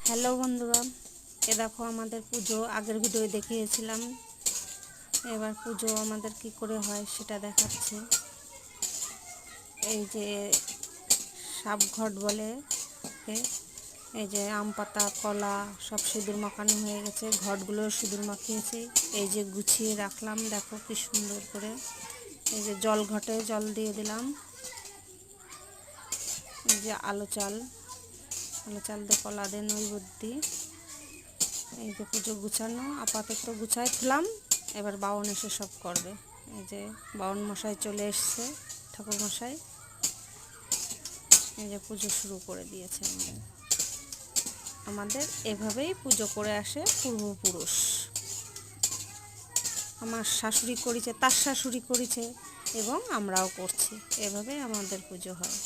Hello বন্ধুরা, এ দেখো আমাদের পুজো আগের ভিডিও দেখিয়েছিলাম। এবার পুজো আমাদের কি করে হয় সেটা দেখাচ্ছি। এই যে সাবঘট বলে, এই যে আম পাতা কলা সব সিঁদুর মাখানো হয়ে গেছে, ঘটগুলো সিঁদুর মাখিয়েছি। এই যে গুছিয়ে রাখলাম, দেখো কি সুন্দর করে। এই যে জল ঘটে জল দিয়ে দিলাম। এই যে আলো চাল দিয়ে কলা দিয়ে নৈবেদ্যি। এই যে পুজো গুছানো, আপাতত গুছাইছিলাম, এবার বাউন এসে সব করবে। এই যে বাউন মশাই চলে এসছে, ঠাকুর মশাই। এই যে পুজো শুরু করে দিয়েছে। আমাদের এভাবেই পুজো করে আসে পূর্বপুরুষ। আমার শাশুড়ি করেছে, তার শাশুড়ি করেছে, এবং আমরাও করছি। এভাবেই আমাদের পুজো হয়।